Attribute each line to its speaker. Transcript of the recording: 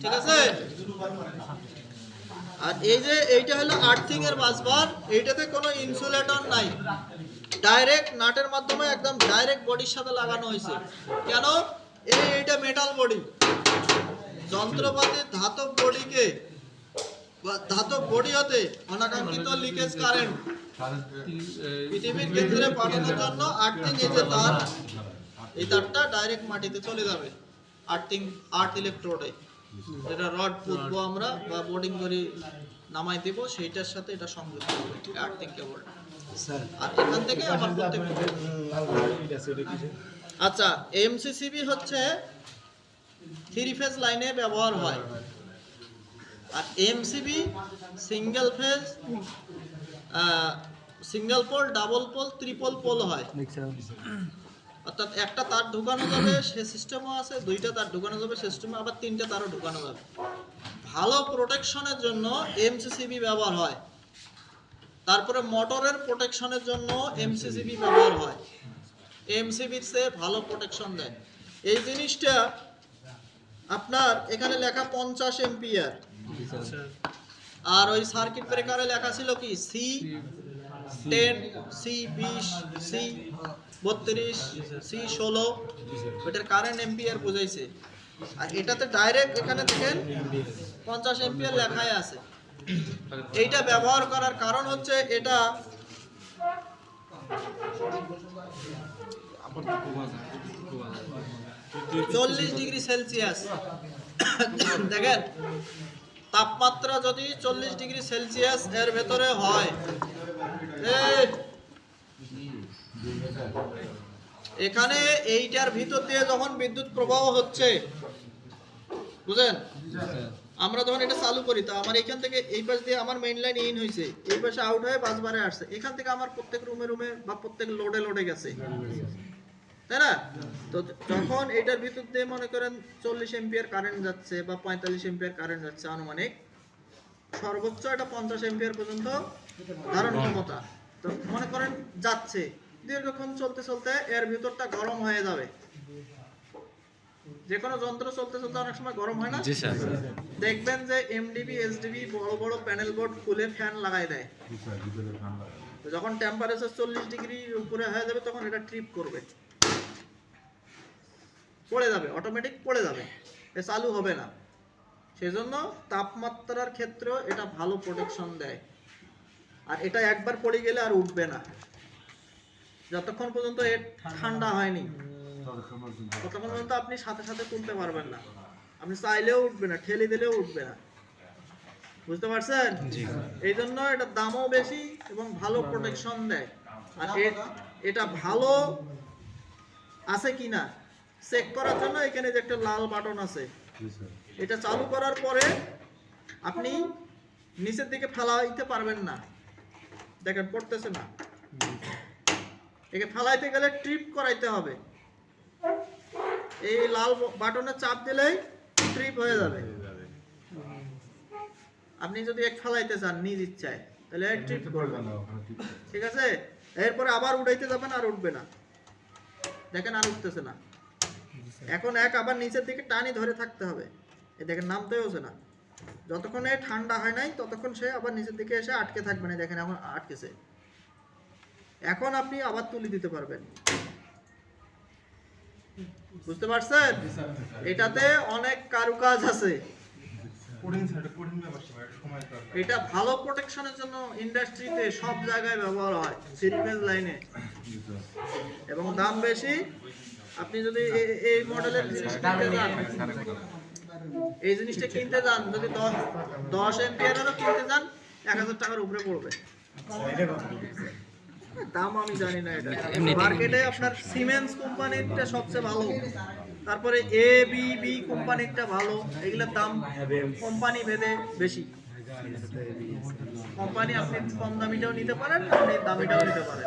Speaker 1: ঠিক আছে। আর এই যে এইটা হলো আর্থিং এর বাসবার, এইটাতে কোনো ইনসুলেটর নাই, ডাইরেক্ট নাটের মাধ্যমে একদম ডাইরেক্ট বডির সাথে লাগানো হয়েছে। কেন? এইটা মেটাল বডি, যন্ত্রপাতি ধাতব বডিকে বা ধাতব বডি হতে অনাকাঙ্ক্ষিত লিকেজ কারেন্ট পৃথিবীর কেন্দ্রে পাঠানোর জন্য আর্থিং, এই যে তার, এই তারটা ডাইরেক্ট মাটিতে চলে যাবে আর্থিং, আর্থ ইলেকট্রোডে, যেটা রড পুঁতবো আমরা বা বোর্ডিং করে নামাই দেব, সেইটার সাথে এটা সংযুক্ত হবে আর্থিং কেবল। আর এখান থেকে আমার আচ্ছা, এমসিসিবি হচ্ছে 3 ফেজ লাইনে ব্যবহার হয়, আর MCB single phase, single pole, double pole, triple pole হয়। অর্থাৎ একটা তার ঢুকানো যাবে সে সিস্টেমও আছে, দুইটা তার ঢুকানো যাবে সিস্টেমে, আবার 3টে তারও ঢুকানো যাবে। ভালো প্রোটেকশনের জন্য এমসিসিবি ব্যবহার হয়। তারপরে মোটরের প্রোটেকশনের জন্য এমসিসিবি ব্যবহার হয়, এমসিবির চেয়ে ভালো প্রোটেকশন দেয়। এই জিনিসটা আপনার এখানে লেখা 50 এম্পিয়ার, আর ওই সার্কিট ব্রেকারে লেখা ছিল কি C10, C20, C32, C16, ওটার কারেন্ট এম্পিয়ার বোঝাইছে। আর এটাতে ডাইরেক্ট এখানে দেখেন 50 এম্পিয়ার লেখাই আছে। এইটা ব্যবহার করার কারণ হচ্ছে এটা $40°C দেখেন, তাপমাত্রা যদি 40°C এর ভেতরে হয়, এখানে এইটার ভিতর দিয়ে যখন বিদ্যুৎ প্রবাহ হচ্ছে, বুঝেন, আমরা যখন এটা চালু করি, তা আমার এখান থেকে এই পাশ দিয়ে আমার মেইন লাইন ইন হয়েছে, এই পাশে আউট হয়ে বাসবারে আসছে, এখান থেকে আমার প্রত্যেক রুমে রুমে বা প্রত্যেক লোডে গেছে, তাই না? তো যখন এটার ভিতর দিয়ে মনে করেন 40 এম্পিয়ার কারেন্ট যাচ্ছে বা 45 এম্পিয়ার কারেন্ট যাচ্ছে, আনুমানিক সর্বোচ্চ এটা 50 এম্পিয়ার পর্যন্ত ধারণ ক্ষমতা, তো মনে করেন যাচ্ছে, দীর্ঘক্ষণ চলতে চলতে এর ভিতরটা গরম হয়ে যাবে। যে কোনো যন্ত্র চলতে চলতে অনেক সময় গরম হয় না? দেখবেন যে এমডিবি, এসডিবি বড় বড় প্যানেল বোর্ড খুলে ফ্যান লাগাই দেয়, যখন টেম্পারেচার 40°-র উপরে হয়ে যাবে তখন এটা ট্রিপ করবে, পড়ে যাবে, অটোমেটিক পড়ে যাবে, এ চালু হবে না। সেজন্য তাপমাত্রার ক্ষেত্রে এটা ভালো প্রোটেকশন দেয়। আর এটা একবার পড়ে গেলে আর উঠবে না, যতক্ষণ পর্যন্ত এর ঠান্ডা হয়নি ততক্ষণ পর্যন্ত আপনি সাথে সাথে তুলতে পারবেন না, আপনি চাইলেও উঠবে না, ঠেলে দিলেও উঠবে না, বুঝতে পারছেন? এই জন্য এটার দামও বেশি এবং ভালো প্রোটেকশন দেয়। আর এটা ভালো আছে কিনা চেক করার জন্য এখানে যে একটা লাল বাটন আছে, এটা চালু করার পরে আপনি নিচের দিকে ফেলাইতে পারবেন না, দেখেন পড়তেছে না, একে ফেলাইতে গেলে ট্রিপ করাইতে হবে, এই লাল বাটনে চাপ দিলেই ট্রিপ হয়ে যাবে। আপনি যদি এক ফেলাইতে চান নিজ ইচ্ছায়, তাহলে এক ট্রিপ করবেন, ঠিক আছে? এরপরে আবার উঠাইতে যাবেন, আর উঠবে না, দেখেন আর উঠতেছে না। এখন এক আবার নিচের দিকে টানি ধরে থাকতে হবে, এই দেখেন নামতেই হচ্ছে না, যতক্ষণ এই ঠান্ডা হয় নাই ততক্ষণ সে আবার নিচের দিকে এসে আটকে থাকবে না, দেখেন এখন আটকেছে, এখন আপনি আবার তুলে দিতে পারবেন, বুঝতে পারছেন? এটাতে অনেক কারুকাজ আছে, এটা ভালো প্রোটেকশনের জন্য ইন্ডাস্ট্রিতে সব জায়গায় ব্যবহার হয়, 3 ফেজ লাইনে, এবং দাম বেশি। আপনি যদি এই মডেলের জিনিস কিনতে যান, এই জিনিসটা কিনতে যান, যদি 10 এম্পিয়ারেরও কিনতে যান 1000 টাকার উপরে পড়বে, দাম আমি জানি না। এটা মার্কেটে আপনার সিমেন্স কোম্পানিরটা সবচেয়ে ভালো, তারপরে এবিবি কোম্পানিরটা ভালো, এগুলোর দাম কোম্পানি ভেদে বেশি, কোম্পানি আপনি কম দামিটাও নিতে পারেন, আপনি দামিটাও নিতে পারেন।